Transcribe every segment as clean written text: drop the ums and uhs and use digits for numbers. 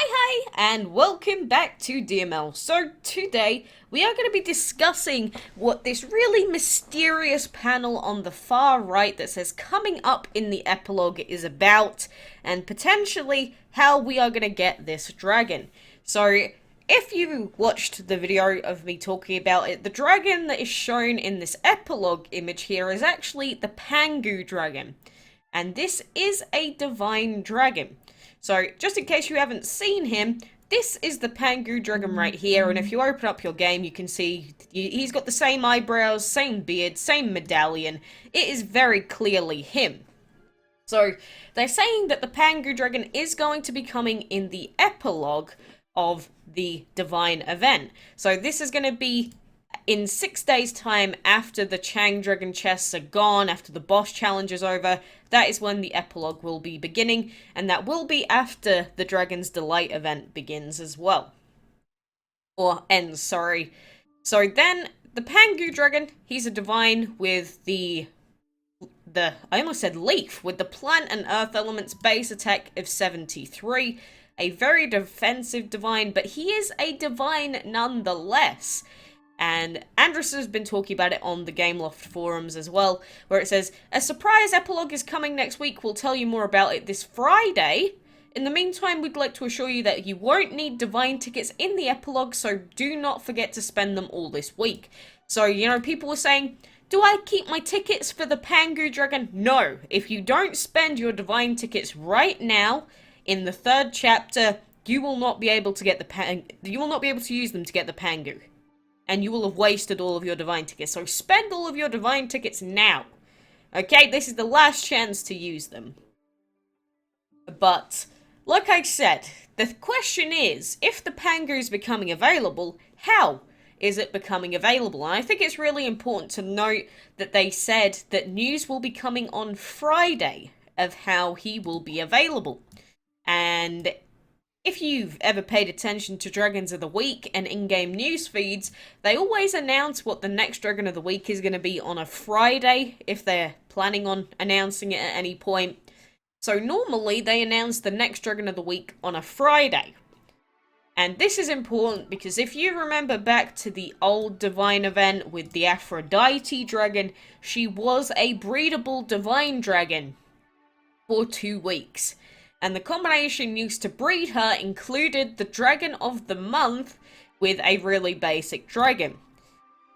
Hi, and welcome back to DML. So today we are going to be discussing what this really mysterious panel on the far right that says coming up in the epilogue is about, and potentially how we are going to get this dragon. So if you watched the video of me talking about it, the dragon that is shown in this epilogue image here is actually the Pangu dragon. And this is a divine dragon. So, just in case you haven't seen him, this is the Pangu dragon right here, and if you open up your game, you can see he's got the same eyebrows, same beard, same medallion. It is very clearly him. So, they're saying that the Pangu dragon is going to be coming in the epilogue of the divine event. So, this is going to be in 6 days' time after the Chang Dragon chests are gone, after the boss challenge is over. That is when the epilogue will be beginning, and that will be after the Dragon's Delight event begins as well. Or ends, sorry. So then, the Pangu Dragon, he's a divine with the I almost said leaf, with the plant and earth elements base attack of 73. A very defensive divine, but he is a divine nonetheless. And Andrus has been talking about it on the Gameloft forums as well, where it says, a surprise epilogue is coming next week, we'll tell you more about it this Friday. In the meantime, we'd like to assure you that you won't need divine tickets in the epilogue, so do not forget to spend them all this week. So, you know, people were saying, do I keep my tickets for the Pangu Dragon? No. If you don't spend your divine tickets right now, in the 3rd chapter, you will not be able to get you will not be able to use them to get the Pangu. And you will have wasted all of your divine tickets. So spend all of your divine tickets now. Okay, this is the last chance to use them. But, like I said, the question is, if the Pangu is becoming available, how is it becoming available? And I think it's really important to note that they said that news will be coming on Friday of how he will be available. And if you've ever paid attention to Dragons of the Week and in-game news feeds, they always announce what the next Dragon of the Week is going to be on a Friday, if they're planning on announcing it at any point. So normally, they announce the next Dragon of the Week on a Friday. And this is important because if you remember back to the old Divine event with the Aphrodite Dragon, she was a breedable Divine Dragon for 2 weeks. And the combination used to breed her included the Dragon of the Month with a really basic dragon.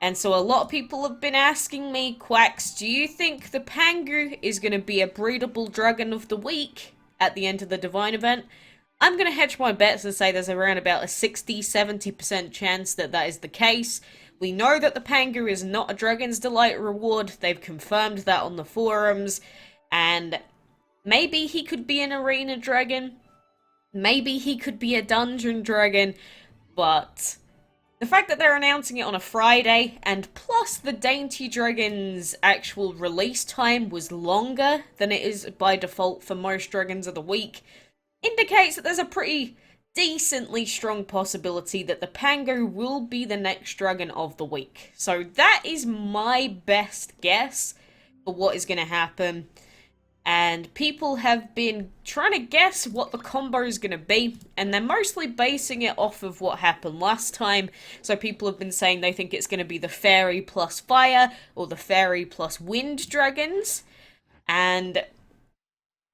And so a lot of people have been asking me, Quacks, do you think the Pangu is going to be a breedable Dragon of the Week at the end of the Divine event? I'm going to hedge my bets and say there's around about a 60-70% chance that that is the case. We know that the Pangu is not a Dragon's Delight reward. They've confirmed that on the forums. And maybe he could be an arena dragon. Maybe he could be a dungeon dragon. But the fact that they're announcing it on a Friday, and plus the Dainty Dragon's actual release time was longer than it is by default for most Dragons of the Week, indicates that there's a pretty decently strong possibility that the Pangu will be the next Dragon of the Week. So that is my best guess for what is going to happen. And people have been trying to guess what the combo is going to be, and they're mostly basing it off of what happened last time. So people have been saying they think it's going to be the Fairy plus Fire, or the Fairy plus Wind Dragons. And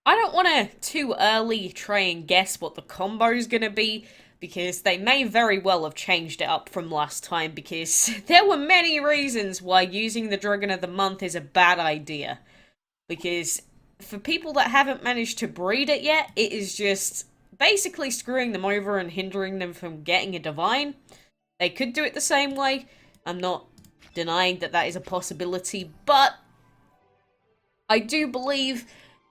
I don't want to too early try and guess what the combo is going to be, because they may very well have changed it up from last time, because there were many reasons why using the Dragon of the Month is a bad idea. Because for people that haven't managed to breed it yet, it is just basically screwing them over and hindering them from getting a divine. They could do it the same way. I'm not denying that that is a possibility, but I do believe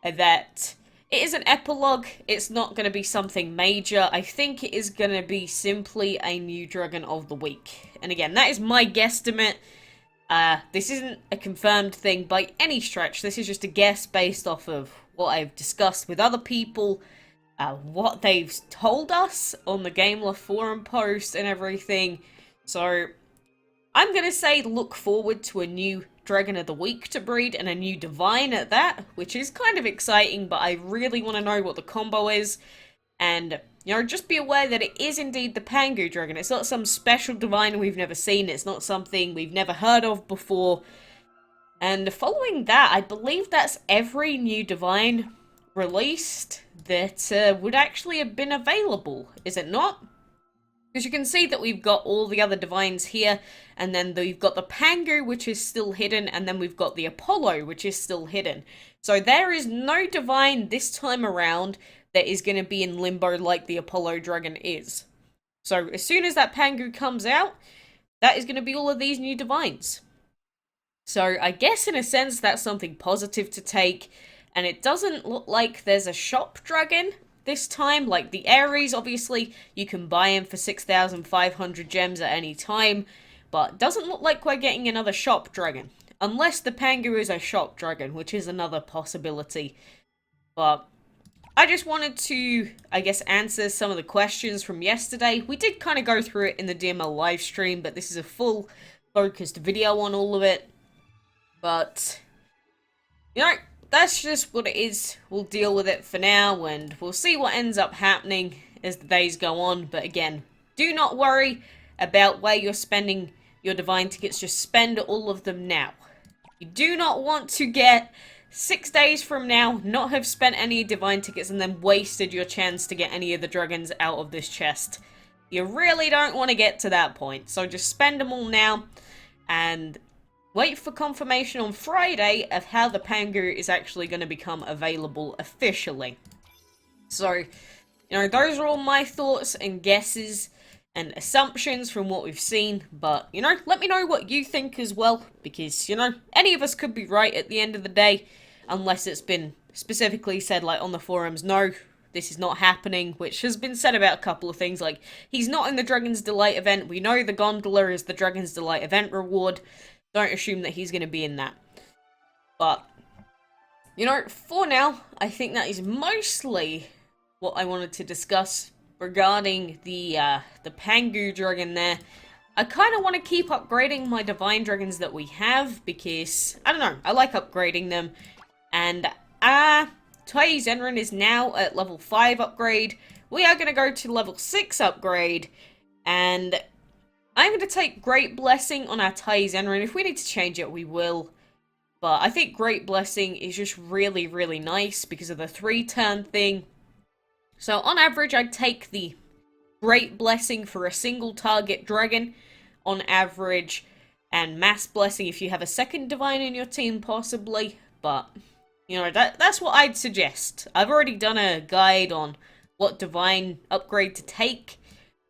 that it is an epilogue. It's not going to be something major. I think it is going to be simply a new Dragon of the Week. And again, that is my guesstimate. This isn't a confirmed thing by any stretch. This is just a guess based off of what I've discussed with other people, what they've told us on the Gameloft forum post and everything. So I'm going to say look forward to a new Dragon of the Week to breed, and a new Divine at that, which is kind of exciting, but I really want to know what the combo is. And you know, just be aware that it is indeed the Pangu dragon. It's not some special divine we've never seen. It's not something we've never heard of before. And following that, I believe that's every new divine released that would actually have been available, is it not? Because you can see that we've got all the other divines here, and then we've got the Pangu, which is still hidden, and then we've got the Apollo, which is still hidden. So there is no divine this time around that is going to be in limbo like the Apollo dragon is. So as soon as that Pangu comes out, that is going to be all of these new divines. So I guess in a sense that's something positive to take, and it doesn't look like there's a shop dragon this time. Like the Ares, obviously you can buy him for 6,500 gems at any time, but doesn't look like we're getting another shop dragon. Unless the Pangu is a shop dragon, which is another possibility. But I just wanted to, I guess, answer some of the questions from yesterday. We did kind of go through it in the DML live stream, but this is a full focused video on all of it. But, you know, that's just what it is. We'll deal with it for now, and we'll see what ends up happening as the days go on. But again, do not worry about where you're spending your divine tickets. Just spend all of them now. You do not want to get 6 days from now, not have spent any divine tickets, and then wasted your chance to get any of the dragons out of this chest. You really don't want to get to that point. So just spend them all now, and wait for confirmation on Friday of how the Pangu is actually going to become available officially. So, you know, those are all my thoughts and guesses and assumptions from what we've seen. But, you know, let me know what you think as well. Because, you know, any of us could be right at the end of the day. Unless it's been specifically said, like, on the forums, no, this is not happening. Which has been said about a couple of things. Like, he's not in the Dragon's Delight event. We know the Gondola is the Dragon's Delight event reward. Don't assume that he's going to be in that. But, you know, for now, I think that is mostly what I wanted to discuss regarding the Pangu dragon there. I kind of want to keep upgrading my divine dragons that we have because, I don't know, I like upgrading them. And, Tai Zenrin is now at level 5 upgrade. We are going to go to level 6 upgrade. And I'm going to take Great Blessing on our Tai Zenrin. If we need to change it, we will. But I think Great Blessing is just really, really nice because of the 3-turn thing. So on average, I'd take the Great Blessing for a single target dragon on average. And Mass Blessing if you have a second divine in your team, possibly. But, you know, that's what I'd suggest. I've already done a guide on what divine upgrade to take.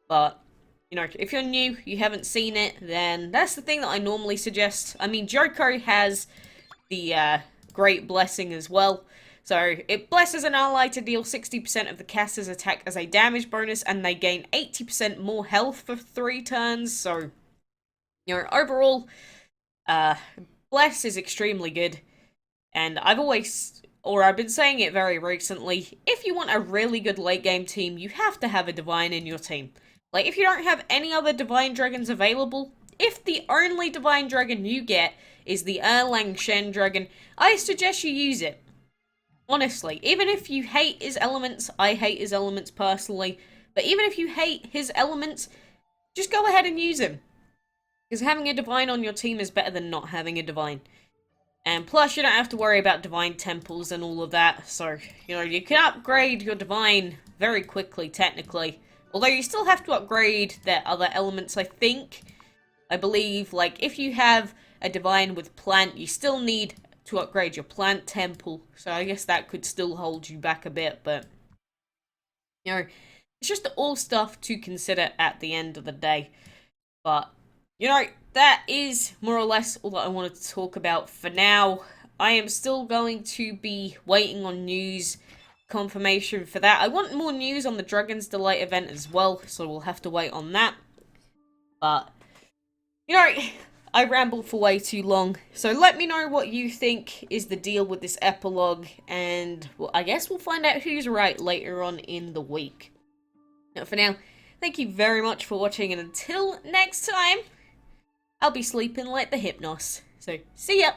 But, you know, if you're new, you haven't seen it, then that's the thing that I normally suggest. I mean, Joko has the Great Blessing as well. So, it blesses an ally to deal 60% of the caster's attack as a damage bonus, and they gain 80% more health for 3 turns. So, you know, overall, Bless is extremely good. And I've been saying it very recently, if you want a really good late game team, you have to have a divine in your team. Like, if you don't have any other divine dragons available, if the only divine dragon you get is the Erlang Shen dragon, I suggest you use it. Honestly, even if you hate his elements, I hate his elements personally, but even if you hate his elements, just go ahead and use him. Because having a divine on your team is better than not having a divine. And plus, you don't have to worry about divine temples and all of that, so, you know, you can upgrade your divine very quickly, technically. Although you still have to upgrade their other elements, I think. I believe, like, if you have a divine with plant, you still need to upgrade your plant temple. So I guess that could still hold you back a bit, but, you know, it's just all stuff to consider at the end of the day. But, you know, that is more or less all that I wanted to talk about for now. I am still going to be waiting on news confirmation for that. I want more news on the Dragon's Delight event as well, so we'll have to wait on that. But, you know, I rambled for way too long, so let me know what you think is the deal with this epilogue, and well, I guess we'll find out who's right later on in the week. Now, for now, thank you very much for watching, and until next time, I'll be sleeping like the Hypnos. So, see ya!